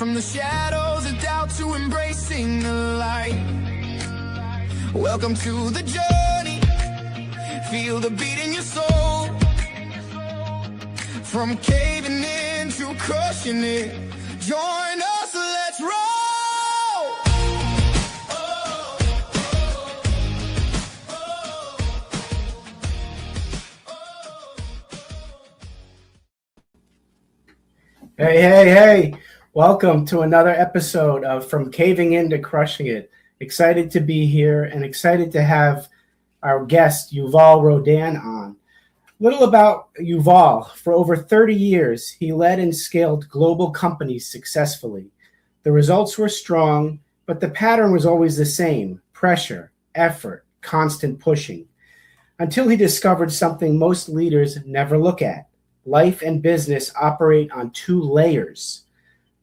From the shadows of doubt to embracing the light. Welcome to the journey. Feel the beat in your soul. From caving in to crushing it. Join us, let's roll. Hey. Welcome to another episode of From Caving In to Crushing It. Excited to be here and excited to have our guest, Yuval Rodan, on. Little about Yuval. For over 30 years, he led and scaled global companies successfully. The results were strong, but the pattern was always the same: pressure, effort, constant pushing. Until he discovered something most leaders never look at. Life and business operate on two layers.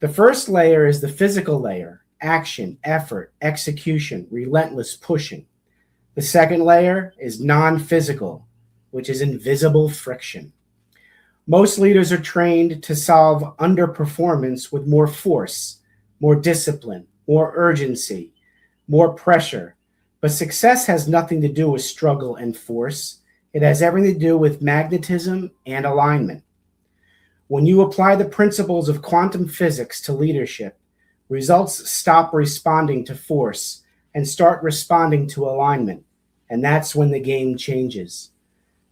The first layer is the physical layer: action, effort, execution, relentless pushing. The second layer is non-physical, which is invisible friction. Most leaders are trained to solve underperformance with more force, more discipline, more urgency, more pressure. But success has nothing to do with struggle and force. It has everything to do with magnetism and alignment. When you apply the principles of quantum physics to leadership, results stop responding to force and start responding to alignment. And that's when the game changes.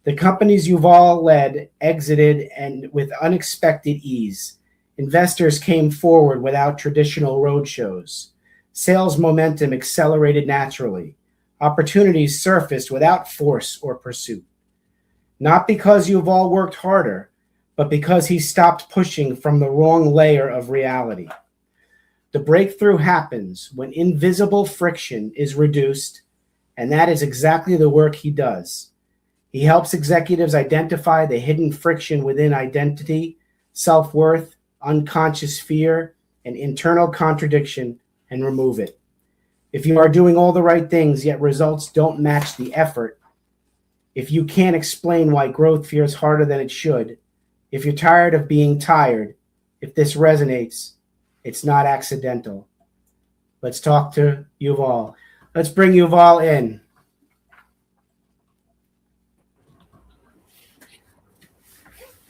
The companies Yuval led exited and with unexpected ease. Investors came forward without traditional roadshows. Sales momentum accelerated naturally. Opportunities surfaced without force or pursuit. Not because Yuval worked harder, but because he stopped pushing from the wrong layer of reality. The breakthrough happens when invisible friction is reduced, and that is exactly the work he does. He helps executives identify the hidden friction within identity, self-worth, unconscious fear, and internal contradiction, and remove it. If you are doing all the right things, yet results don't match the effort, if you can't explain why growth feels harder than it should, if you're tired of being tired, if this resonates, it's not accidental. Let's talk to Yuval. Let's bring Yuval in.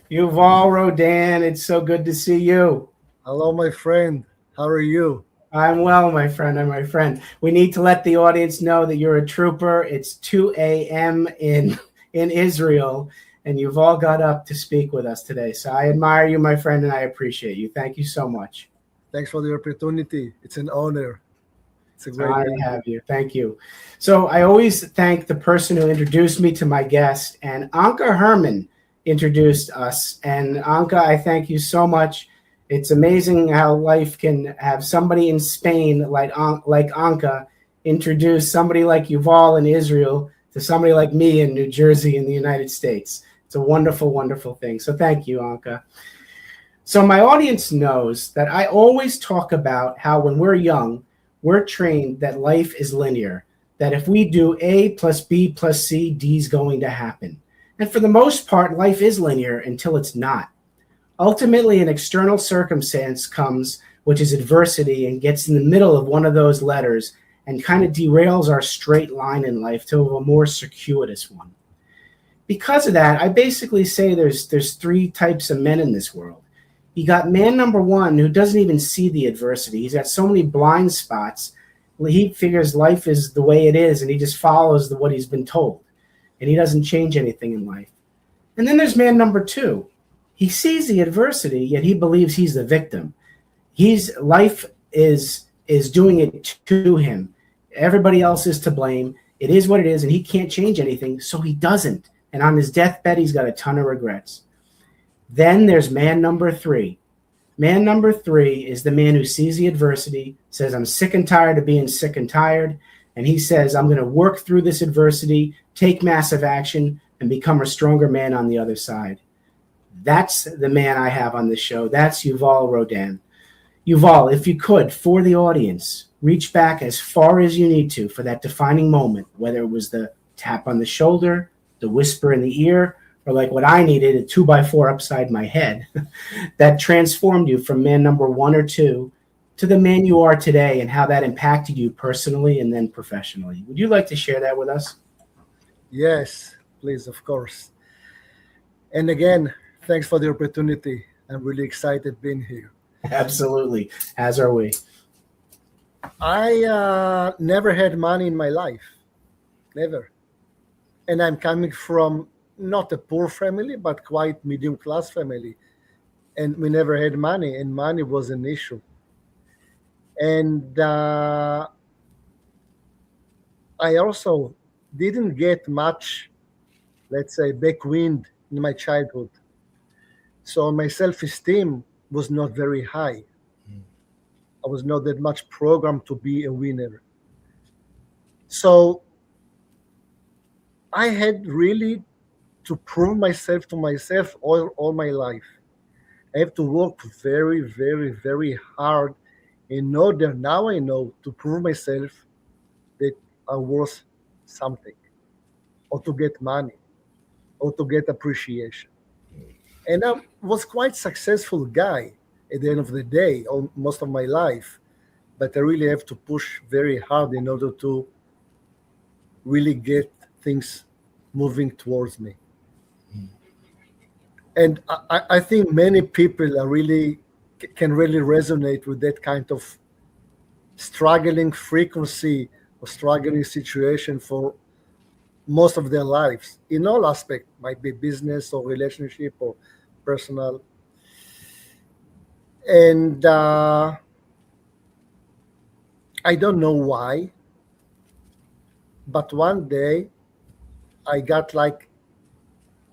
Yuval Rodan, it's so good to see you. Hello, my friend. How are you? I'm well, my friend. We need to let the audience know that you're a trooper. It's 2 a.m. in Israel, and you've all got up to speak with us today. So I admire you, my friend, and I appreciate you. Thank you so much. Thanks for the opportunity. It's an honor. It's a great honor to have you. Thank you. So I always thank the person who introduced me to my guest, and Anka Herman introduced us. And Anka, I thank you so much. It's amazing how life can have somebody in Spain like Anka introduce somebody like Yuval in Israel to somebody like me in New Jersey in the United States. It's a wonderful, wonderful thing. So thank you, Anka. So my audience knows that I always talk about how when we're young, we're trained that life is linear, that if we do A plus B plus C, D is going to happen. And for the most part, life is linear until it's not. Ultimately, an external circumstance comes, which is adversity, and gets in the middle of one of those letters and kind of derails our straight line in life to a more circuitous one. Because of that, I basically say there's three types of men in this world. You got man number one who doesn't even see the adversity. He's got so many blind spots. He figures life is the way it is, and he just follows what he's been told, and he doesn't change anything in life. And then there's man number two. He sees the adversity, yet he believes he's the victim. Life is doing it to him. Everybody else is to blame. It is what it is, and he can't change anything, so he doesn't. And on his deathbed, he's got a ton of regrets. Then there's man number three. Man number three is the man who sees the adversity, says, I'm sick and tired of being sick and tired, and he says, I'm going to work through this adversity, take massive action, and become a stronger man on the other side. That's the man I have on this show. That's Yuval Rodan. Yuval, if you could, for the audience, reach back as far as you need to for that defining moment, whether it was the tap on the shoulder, the whisper in the ear, or like what I needed, a 2x4 upside my head, that transformed you from man number one or two to the man you are today and how that impacted you personally and then professionally. Would you like to share that with us? Yes, please, of course. And again, thanks for the opportunity. I'm really excited being here. Absolutely. As are we. I never had money in my life, never. And I'm coming from not a poor family, but quite medium class family. And we never had money, and money was an issue. And I also didn't get much, let's say, backwind in my childhood. So my self esteem was not very high. I was not that much programmed to be a winner. So I had really to prove myself to myself all my life. I have to work very, very, very hard in order, now I know, to prove myself that I'm worth something, or to get money, or to get appreciation. And I was quite successful guy at the end of the day, most of my life. But I really have to push very hard in order to really get things moving towards me. And I think many people are really can really resonate with that kind of struggling frequency or struggling situation for most of their lives in all aspects, might be business or relationship or personal. And I don't know why, but one day I got like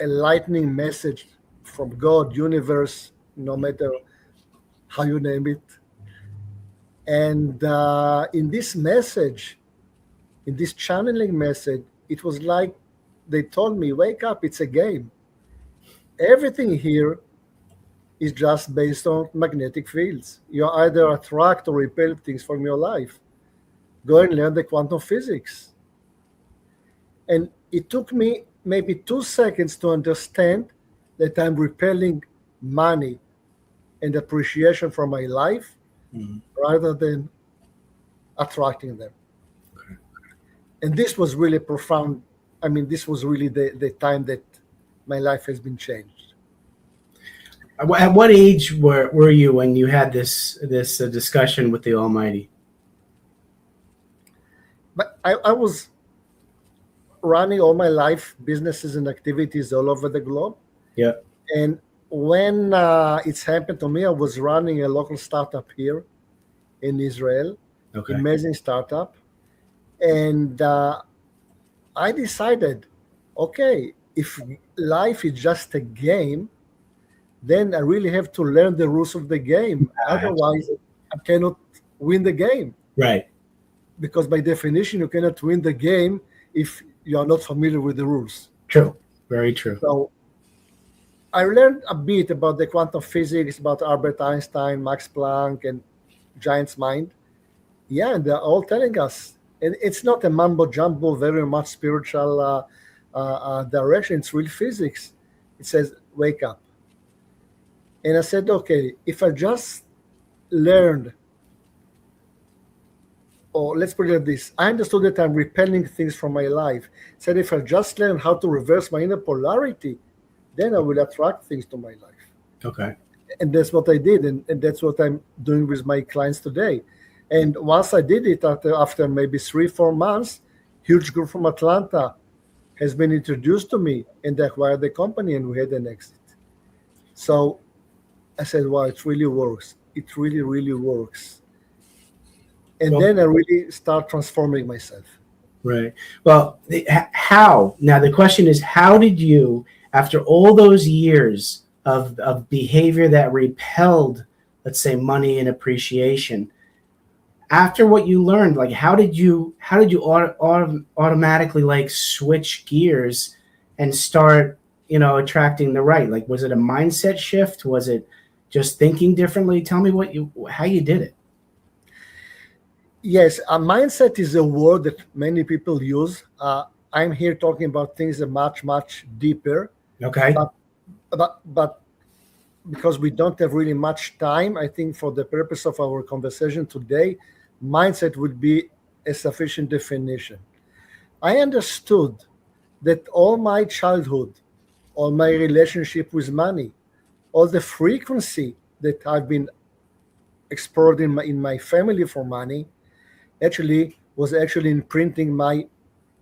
a lightning message from God, universe, no matter how you name it. And in this message, in this channeling message, it was like they told me, wake up, it's a game. Everything here is just based on magnetic fields. You either attract or repel things from your life. Go and learn the quantum physics. And it took me maybe 2 seconds to understand that I'm repelling money and appreciation from my life rather than attracting them. Okay. And this was really profound. I mean, this was really the time that my life has been changed. At what age were you when you had this discussion with the Almighty? But I was running all my life businesses and activities all over the globe. Yeah. And when it's happened to me, I was running a local startup here in Israel, Okay. amazing startup. And I decided, okay, if life is just a game, then I really have to learn the rules of the game. Otherwise, I cannot win the game. Right. Because by definition, you cannot win the game if you are not familiar with the rules. True. Very true. So I learned a bit about the quantum physics, about Albert Einstein, Max Planck, and Giant's Mind. Yeah, and they're all telling us. And it's not a mumbo jumbo, very much spiritual direction. It's real physics. It says, wake up. And I said, okay, if I just learned, or let's put it like this, I understood that I'm repelling things from my life. Said if I just learn how to reverse my inner polarity, then I will attract things to my life. Okay. And that's what I did, and that's what I'm doing with my clients today. And once I did it, after maybe 3-4 months, huge group from Atlanta has been introduced to me, and they acquired the company, and we had an exit. So I said, wow, it really works. It really, really works. And Well, then I really start transforming myself. right. Well, how? Now, the question is, how did you, after all those years of behavior that repelled, let's say, money and appreciation, after what you learned, like, how did you automatically like switch gears and start, attracting the right? Like, was it a mindset shift? Was it just thinking differently? Tell me how you did it. Yes, a mindset is a word that many people use. I'm here talking about things that are much, much deeper. Okay. But because we don't have really much time, I think for the purpose of our conversation today, mindset would be a sufficient definition. I understood that all my childhood, all my relationship with money, all the frequency that I've been explored in my family for money actually was actually imprinting my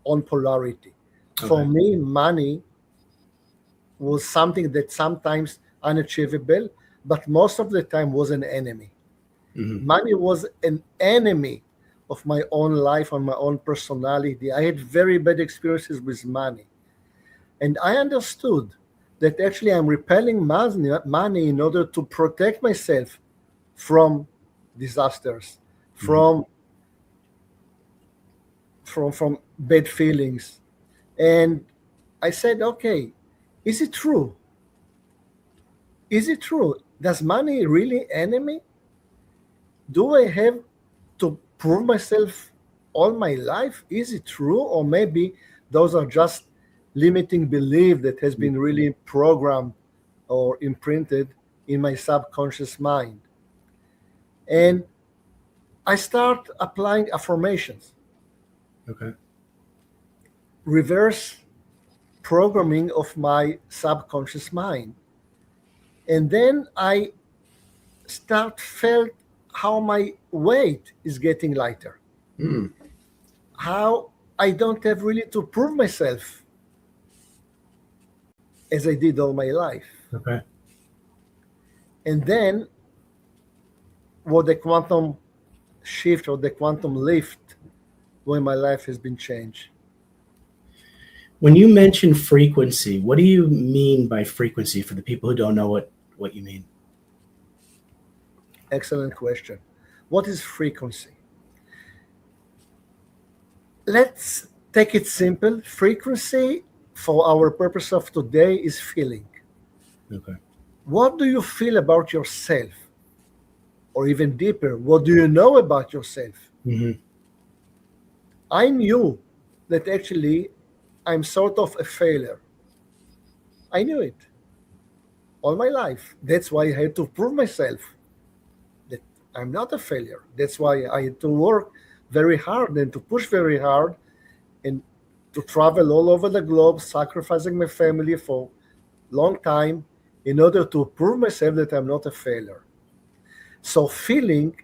own polarity. For Okay. me, money was something that sometimes unachievable, but most of the time was an enemy. Hmm. Money was an enemy of my own life and my own personality. I had very bad experiences with money. And I understood that actually I'm repelling money in order to protect myself from disasters, Hmm. from from bad feelings. And I said, okay, is it true? Is it true? Does money really enemy? Do I have to prove myself all my life? Is it true? Or maybe those are just limiting belief that has been really programmed or imprinted in my subconscious mind. And I start applying affirmations, Okay. reverse programming of my subconscious mind. And then I start felt how my weight is getting lighter, Mm. how I don't have really to prove myself as I did all my life. Okay. And then what the quantum shift or the quantum lift when my life has been changed. When you mention frequency, what do you mean by frequency for the people who don't know what you mean? Excellent question. What is frequency? Let's take it simple. Frequency, for our purpose of today, is feeling. Okay. What do you feel about yourself? Or even deeper, what do you know about yourself? Hmm. I knew that actually I'm sort of a failure. I knew it all my life. That's why I had to prove myself that I'm not a failure. That's why I had to work very hard and to push very hard and to travel all over the globe, sacrificing my family for a long time in order to prove myself that I'm not a failure. So feeling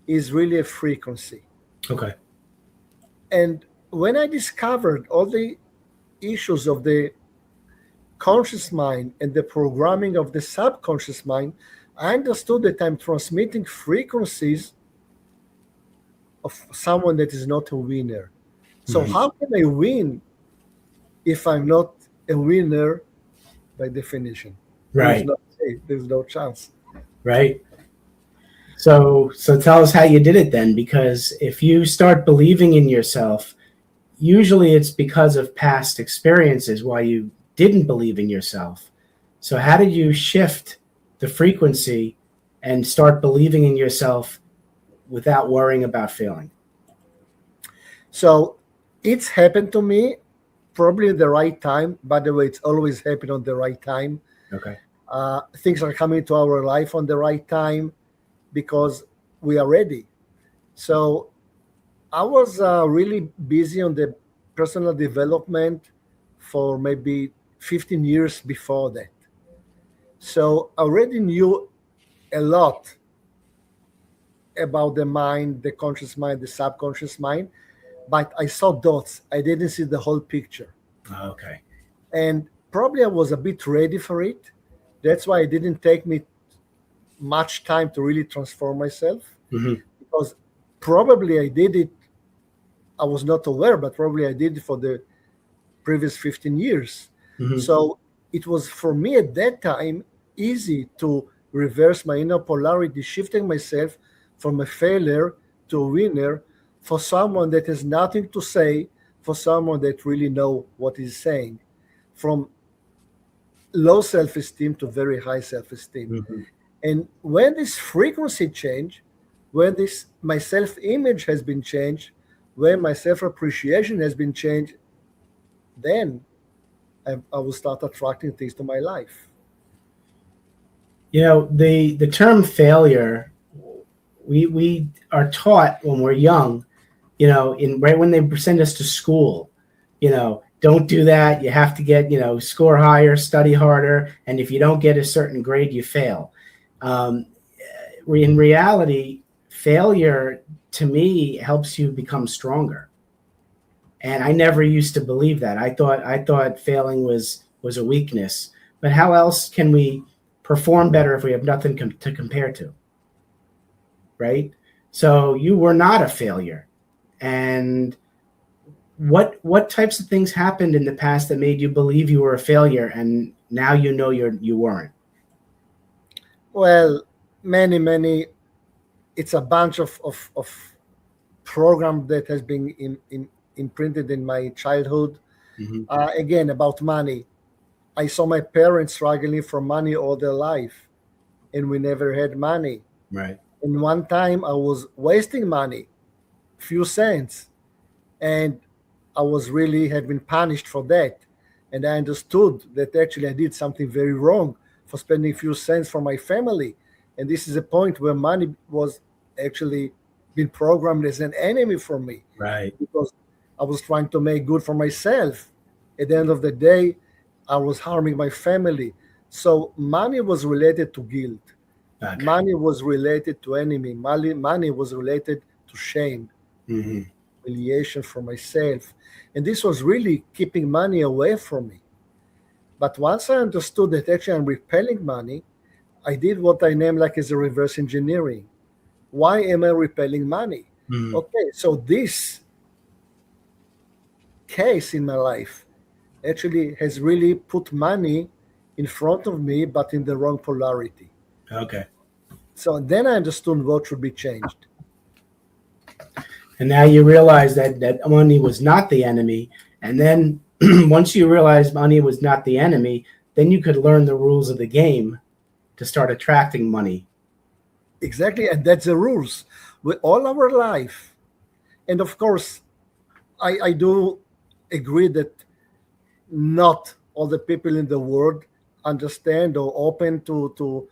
is really a frequency. Okay. And when I discovered all the issues of the conscious mind and the programming of the subconscious mind, I understood that I'm transmitting frequencies of someone that is not a winner. So Hmm. how can I win if I'm not a winner by definition? There's Right. no there's no chance. Right. So tell us how you did it then, because if you start believing in yourself, usually it's because of past experiences why you didn't believe in yourself. So how did you shift the frequency and start believing in yourself without worrying about failing? So it's happened to me probably at the right time. By the way, it's always happened on the right time. Okay. Things are coming to our life on the right time because we are ready. So I was really busy on the personal development for maybe 15 years before that. So I already knew a lot about the mind, the conscious mind, the subconscious mind, but I saw dots. I didn't see the whole picture. Okay. And probably I was a bit ready for it. That's why it didn't take me much time to really transform myself Hmm. because probably I did it. I was not aware, but probably I did it for the previous 15 years. Hmm. So it was for me at that time easy to reverse my inner polarity, shifting myself from a failure to a winner for someone that has nothing to say, for someone that really know what he's saying, from low self-esteem to very high self-esteem. Hmm. And when this frequency change, when this my self-image has been changed, when my self-appreciation has been changed, then I will start attracting things to my life. You know, the term failure, we are taught when we're young, you know, in right when they send us to school, you know, don't do that. You have to get, you know, score higher, study harder, and if you don't get a certain grade, you fail. Um, in reality, failure to me helps you become stronger. And I never used to believe that. I thought failing was a weakness. But how else can we perform better if we have nothing to compare to, right? So you were not a failure. And what types of things happened in the past that made you believe you were a failure, and now you know you weren't? Well, many. It's a bunch of program that has been imprinted in my childhood. Hmm. Again, about money. I saw my parents struggling for money all their life, and we never had money. Right. And one time I was wasting money, few cents, and I was really had been punished for that. And I understood that actually I did something very wrong for spending few cents for my family. And this is a point where money was actually been programmed as an enemy for me, Right. because I was trying to make good for myself. At the end of the day, I was harming my family. So money was related to guilt. Okay. Money was related to enemy. Money was related to shame, Hmm. humiliation for myself. And this was really keeping money away from me. But once I understood that actually I'm repelling money, I did what I name like as a reverse engineering. Why am I repelling money? Hmm. Okay, so this case in my life actually has really put money in front of me, but in the wrong polarity. Okay. So then I understood what should be changed. And now you realize that money was not the enemy. And then once you realize money was not the enemy, then you could learn the rules of the game to start attracting money. Exactly, and that's the rules. With all our life, and of course, I do agree that not all the people in the world understand or open to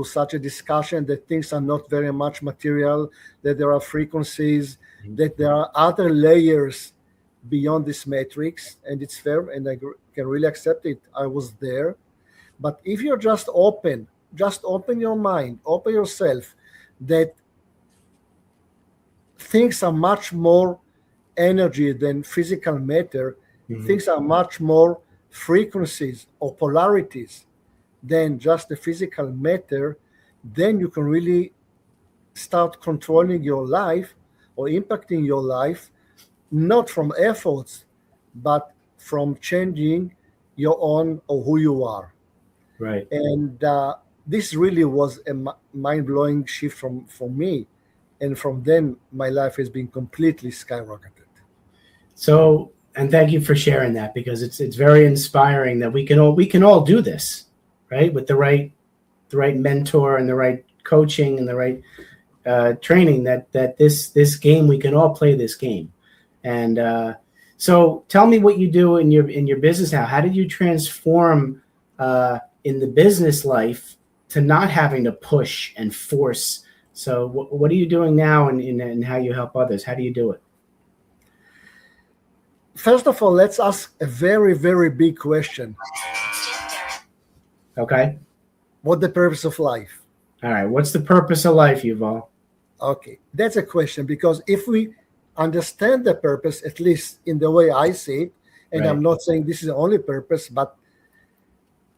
such a discussion, that things are not very much material, that there are frequencies, that there are other layers beyond this matrix, and it's fair, and can really accept it. I was there. But if you're just open your mind, open yourself, that things are much more energy than physical matter. Hmm. Things are much more frequencies or polarities than just the physical matter. Then you can really start controlling your life or impacting your life, not from efforts, but from changing your own or who you are. Right. And this really was a mind-blowing shift for me, and from then my life has been completely skyrocketed. So, and thank you for sharing that, because it's very inspiring that we can all do this, right? With the right mentor and the right coaching and the right training, that this game, we can all play this game. And so tell me what you do in your business now. How did you transform in the business life to not having to push and force? So what are you doing now, and how you help others? How do you do it? First of all, let's ask a very, very big question. Okay. What the purpose of life? All right. What's the purpose of life, Yuval? Okay, that's a question, because if we understand the purpose, at least in the way I see it, and I'm Right. not saying this is the only purpose, but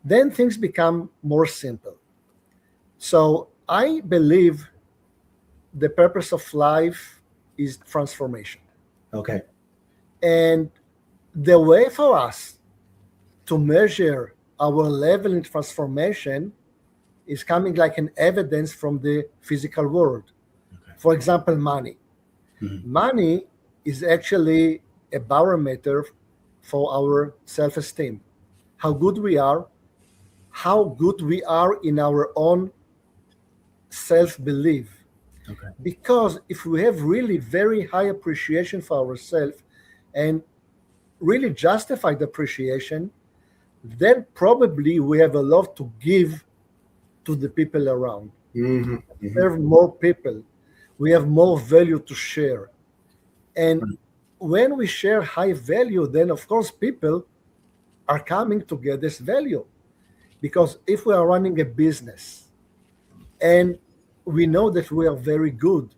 then things become more simple. So I believe the purpose of life is transformation. Okay. And the way for us to measure our level in transformation is coming like an evidence from the physical world. Okay. For example, money. Mhm. Money is actually a barometer for our self esteem, how good we are, how good we are in our own self belief. Okay. Because if we have really very high appreciation for ourselves and really justified appreciation, then probably we have a lot to give to the people around. Hmm. Hmm. Serve more people. We have more value to share. And when we share high value, then of course people are coming to get this value. Because if we are running a business and we know that we are very good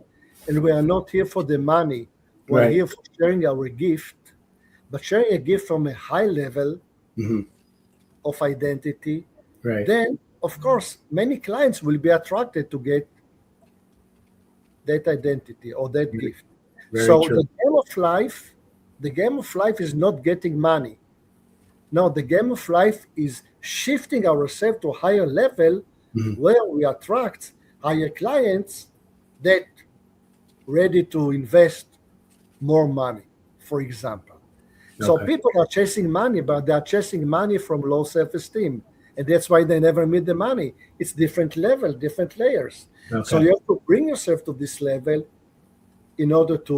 and we are not here for the money, we're Right. here for sharing our gift, but sharing a gift from a high level Hmm. of identity, Right. then of course many clients will be attracted to get that identity or that Very, gift. very So true. the game of life is not getting money. No, the game of life is shifting ourselves to a higher level Hmm. where we attract higher clients that ready to invest more money, for example. So Okay. people are chasing money, but they are chasing money from low self-esteem. And that's why they never meet the money. It's different level, different layers. So Okay. you have to bring yourself to this level in order to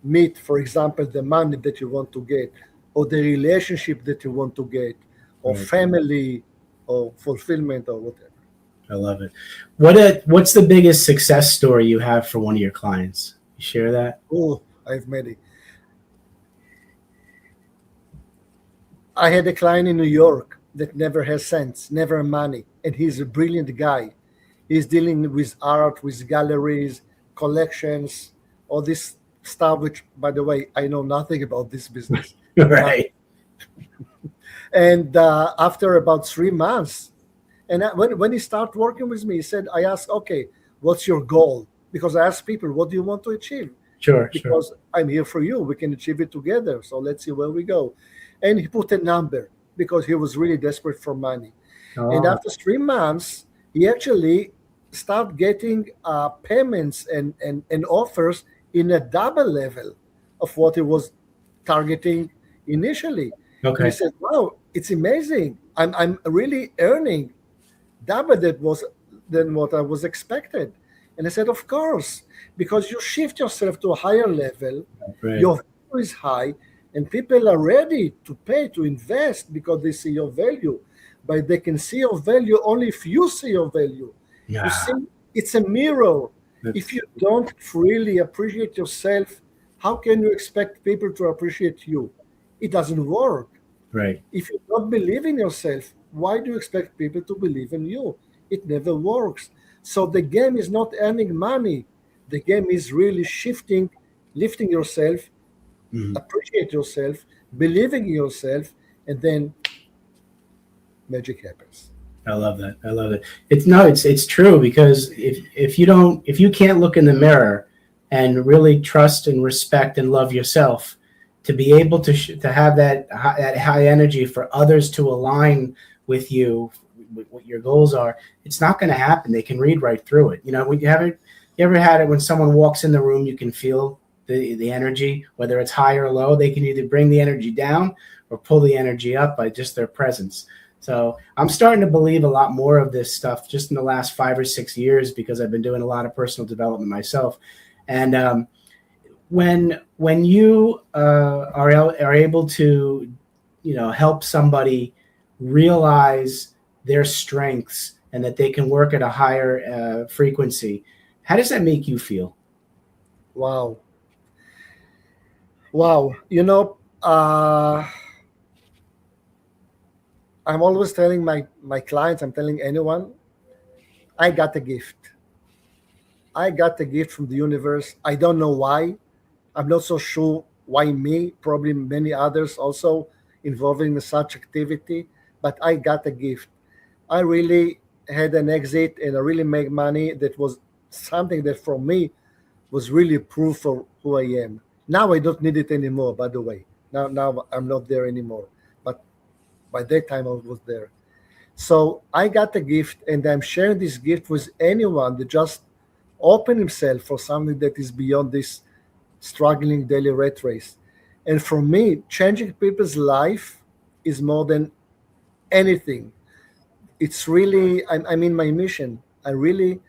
meet, for example, the money that you want to get, or the relationship that you want to get, or Right. family, or fulfillment, or whatever. I love it. What's the biggest success story you have for one of your clients? You share that? Oh, I've made it. I had a client in New York that never has sense, never money, and he's a brilliant guy. He's dealing with art, with galleries, collections, all this stuff. Which, by the way, I know nothing about this business. Nothing. Right. And after about 3 months, and when he started working with me, he said, I asked, okay, what's your goal? Because I asked people, what do you want to achieve? Sure. Sure. Because I'm here for you. We can achieve it together. So let's see where we go. And he put a number because he was really desperate for money. And Oh. after 3 months, he actually started getting payments and offers in a double level of what he was targeting initially. And he Okay. said, wow, it's amazing. I'm really earning double that was than what I was expected. And I said, of course, because you shift yourself to a higher level, Right. your value is high, and people are ready to pay to invest because they see your value. But they can see your value only if you see your value. You Yeah. see, it's a mirror. If That's you don't really appreciate yourself, how can you expect people to appreciate you? It doesn't work. right. If you don't believe in yourself, why do you expect people to believe in you? It never works. So the game is not earning money. The game is really shifting, lifting yourself, Mhm. appreciate yourself, believing in yourself, and then magic happens. I love that. I love it. It's no, it's true because if you can't look in the mirror and really trust and respect and love yourself, to be able to have that high energy for others to align with you, with what your goals are, it's not going to happen. They can read right through it. You know, when you ever had it when someone walks in the room, you can feel the energy, whether it's high or low. They can either bring the energy down or pull the energy up by just their presence. So I'm starting to believe a lot more of this stuff just in the last 5 or 6 years because I've been doing a lot of personal development myself. And when you are able to, help somebody realize their strengths and that they can work at a higher frequency, how does that make you feel? Wow. Wow. I'm always telling my clients, I'm telling anyone, I got a gift. I got a gift from the universe. I don't know why. I'm not so sure why me, probably many others also involving in such activity, but I got a gift. I really had an exit and I really make money that was something that for me was really proof of who I am. Now I don't need it anymore, by the way. Now I'm not there anymore. But by that time I was there. So I got a gift and I'm sharing this gift with anyone that just open himself for something that is beyond this struggling daily rat race. And for me, changing people's life is more than anything. It's really, I'm in my mission. I really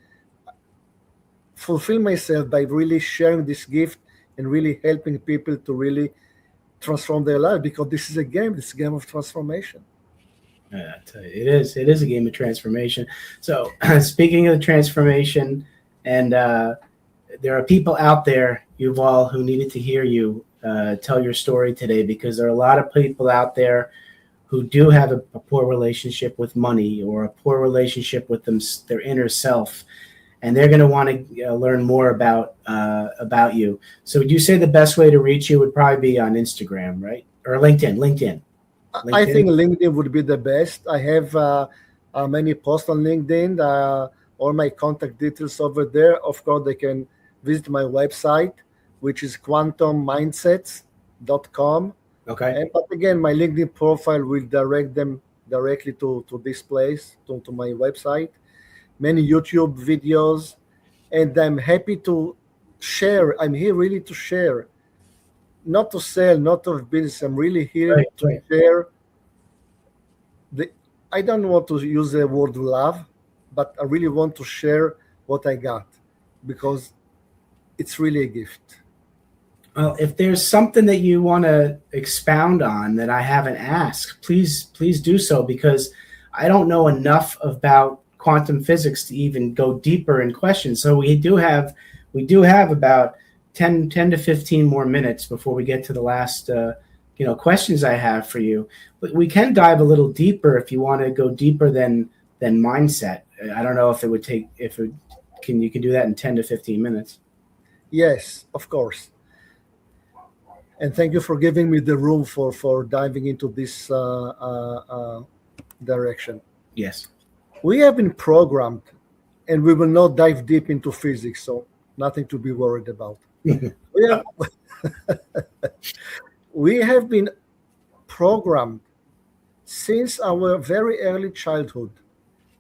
fulfill myself by really sharing this gift and really helping people to really transform their life because this is a game, this is a game of transformation. Yeah, I tell you, it is a game of transformation. So speaking of transformation, and there are people out there, Yuval, who needed to hear you tell your story today, because there are a lot of people out there who do have a poor relationship with money, or a poor relationship with their inner self, and they're going to want to learn more about you. So would you say the best way to reach you would probably be on Instagram, right, or LinkedIn? I LinkedIn. think LinkedIn would be the best. I have many posts on LinkedIn, all my contact details over there. Of course, they can visit my website, which is quantummindsets.com. Okay. But again, my LinkedIn profile will direct them directly to this place, to my website. Many YouTube videos, and I'm happy to share. I'm here really to share, not to sell, not to have business. I'm really here Right. to share the. I don't want to use the word love, but I really want to share what I got because it's really a gift. Well, if there's something that you want to expound on that I haven't asked, please do so, because I don't know enough about quantum physics to even go deeper in questions. So we do have about 10 to 15 more minutes before we get to the last questions I have for you. But we can dive a little deeper if you want to go deeper than mindset. I don't know if it would take if it can you can do that in 10 to 15 minutes. Yes, of course. And thank you for giving me the room for diving into this direction. Yes. We have been programmed, and we will not dive deep into physics, so nothing to be worried about. We have, we have been programmed since our very early childhood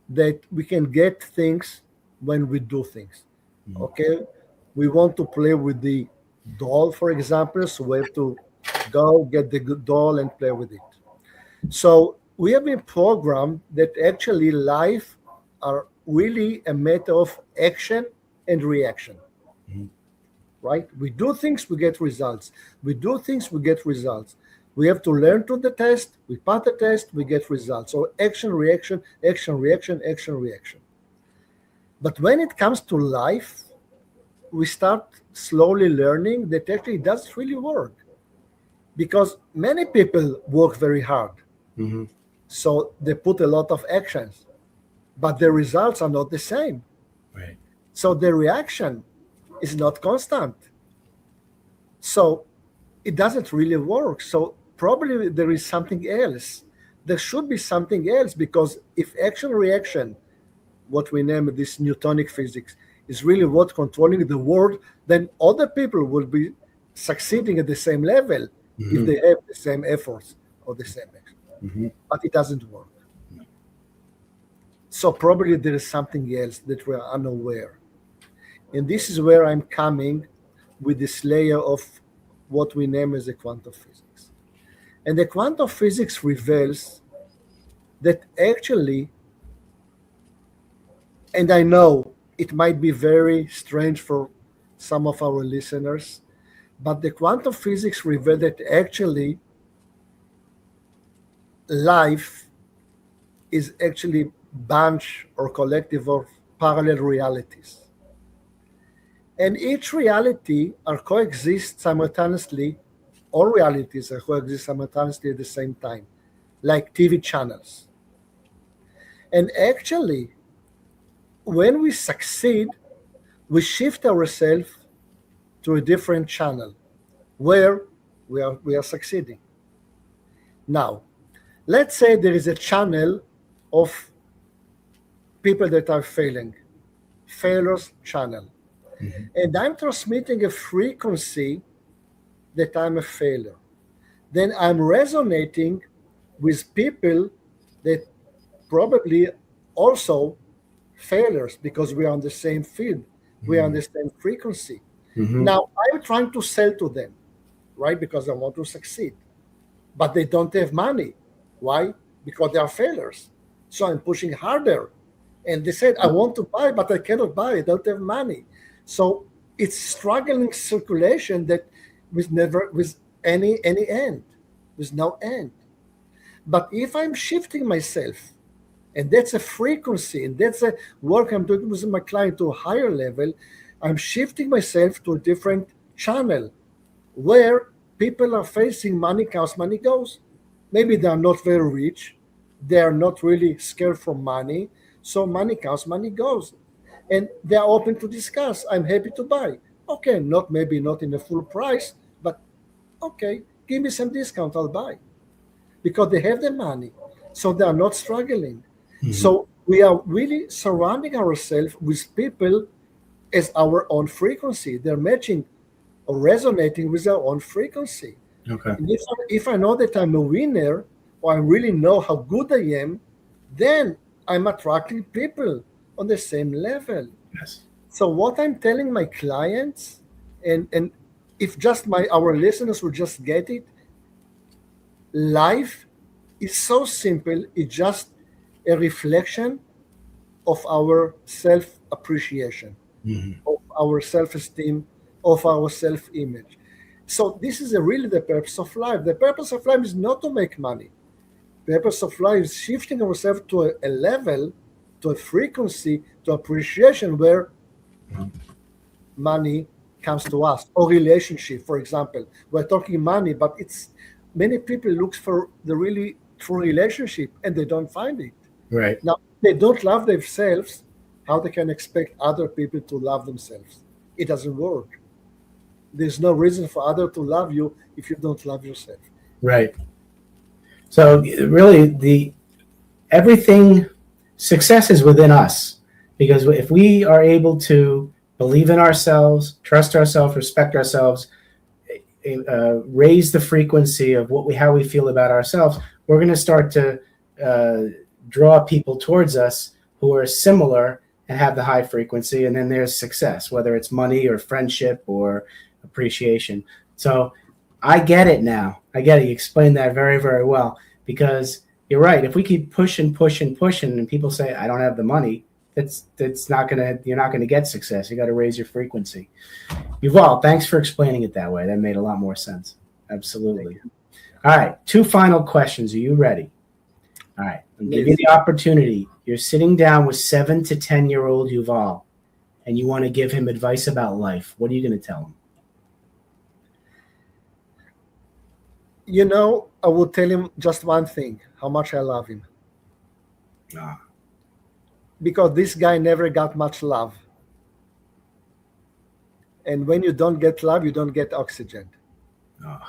that we can get things when we do things. Okay, we want to play with the doll, for example, so we have to go get the good doll and play with it. So we have been programmed that actually life are really a matter of action and reaction. Mhm. Right? We do things, we get results. We do things, we get results. We have to learn to the test, we pass the test, we get results. So action, reaction, action, reaction, action, reaction. But when it comes to life, we start slowly learning that actually it doesn't really work because many people work very hard. Hmm. So they put a lot of actions, but the results are not the same. Right. So the reaction is not constant. So it doesn't really work. So probably there is something else. There should be something else because if action reaction, what we name this Newtonic physics, is really what controlling the world, then other people will be succeeding at the same level if Hmm. they have the same efforts or the same action. Hmm. But it doesn't work. So probably there is something else that we are unaware. And this is where I'm coming with this layer of what we name as a quantum physics. And the quantum physics reveals that actually, and I know it might be very strange for some of our listeners, but the quantum physics reveal that actually life is actually bunch or collective of parallel realities. And each reality are coexist simultaneously, all realities are coexist simultaneously at the same time, like TV channels. And actually, when we succeed, we shift ourselves to a different channel where we are succeeding. Now, let's say there is a channel of people that are failing, failures channel. Hmm. And I'm transmitting a frequency that I'm a failure. Then I'm resonating with people that probably also failures because we are on the same field, we are on the same frequency. Hmm. Now I'm trying to sell to them, right? Because I want to succeed, but they don't have money. Why? Because they are failures. So I'm pushing harder. And they said, I want to buy, but I cannot buy. I don't have money. So it's struggling circulation that with never with any end, with no end. But if I'm shifting myself, and that's a frequency, and that's a work I'm doing with my client to a higher level, I'm shifting myself to a different channel where people are facing money comes, money goes. Maybe they are not very rich, they are not really scared from money, so money comes, money goes. And they are open to discuss. I'm happy to buy. Okay, maybe not in the full price, but okay, give me some discount, I'll buy. Because they have the money, so they are not struggling. So we are really surrounding ourselves with people as our own frequency. They're matching or resonating with our own frequency. Okay. And if I know that I'm a winner, or I really know how good I am, then I'm attracting people on the same level. Yes. So what I'm telling my clients, and if just our listeners will just get it, life is so simple. It's just a reflection of our self-appreciation, of our self-esteem, of our self-image. So this is really the purpose of life. The purpose of life is not to make money. The purpose of life is shifting ourselves to a level, to a frequency, to appreciation where money comes to us, or relationship, for example. We're talking money, but it's many people look for the really true relationship and they don't find it. Right. Now, they don't love themselves, how they can expect other people to love themselves? It doesn't work. There's no reason for others to love you if you don't love yourself. Right. So really, everything success is within us, because if we are able to believe in ourselves, trust ourselves, respect ourselves, raise the frequency of how we feel about ourselves, we're going to start to draw people towards us who are similar and have the high frequency, and then there's success, whether it's money or friendship or appreciation. So I get it now. I get it. You explained that very, very well, because you're right. If we keep pushing, and people say, I don't have the money, you're not gonna get success. You got to raise your frequency. Yuval, thanks for explaining it that way. That made a lot more sense. Absolutely. All right. 2 final questions. Are you ready? All right. I'll give you the opportunity. You're sitting down with 7 to 10-year-old Yuval, and you want to give him advice about life. What are you going to tell him? I will tell him just one thing, how much I love him. Because this guy never got much love. And when you don't get love, you don't get oxygen. Oh.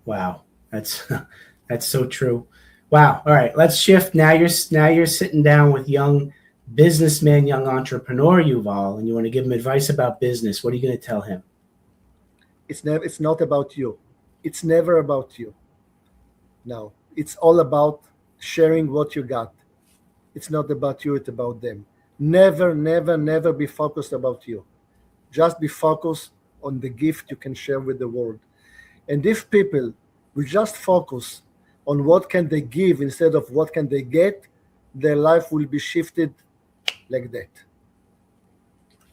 Wow. That's so true. Wow. All right. Let's shift. Now you're sitting down with young businessman, young entrepreneur Yuval, and you want to give him advice about business. What are you going to tell him? It's not about you. It's never about you. No, it's all about sharing what you got. It's not about you, it's about them. Never, never, never be focused about you. Just be focused on the gift you can share with the world. And if people will just focus on what can they give instead of what can they get, their life will be shifted like that.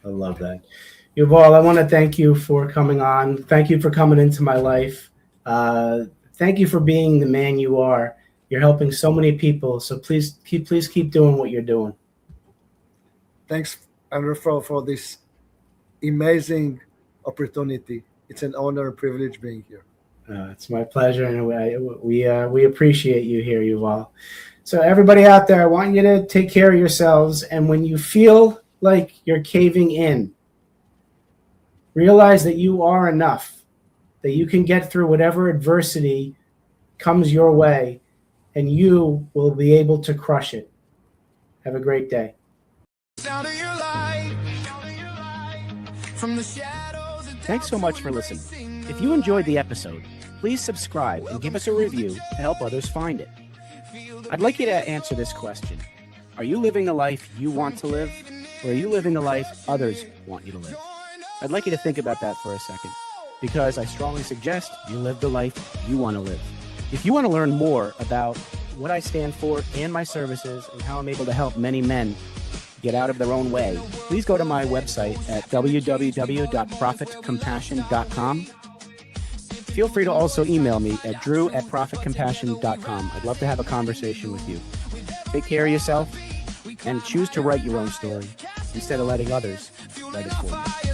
I love that. Yuval, I want to thank you for coming on. Thank you for coming into my life. Thank you for being the man you are. You're helping so many people. So please keep doing what you're doing. Thanks, Andrew, for this amazing opportunity. It's an honor and privilege being here. It's my pleasure, and we appreciate you here, Yuval. So everybody out there, I want you to take care of yourselves, and when you feel like you're caving in, realize that you are enough, that you can get through whatever adversity comes your way, and you will be able to crush it. Have a great day. Thanks so much for listening. If you enjoyed the episode, please subscribe and give us a review to help others find it. I'd like you to answer this question. Are you living the life you want to live, or are you living the life others want you to live? I'd like you to think about that for a second, because I strongly suggest you live the life you want to live. If you want to learn more about what I stand for and my services and how I'm able to help many men get out of their own way, please go to my website at www.profitcompassion.com. Feel free to also email me at drew@profitcompassion.com. I'd love to have a conversation with you. Take care of yourself and choose to write your own story instead of letting others write it for you.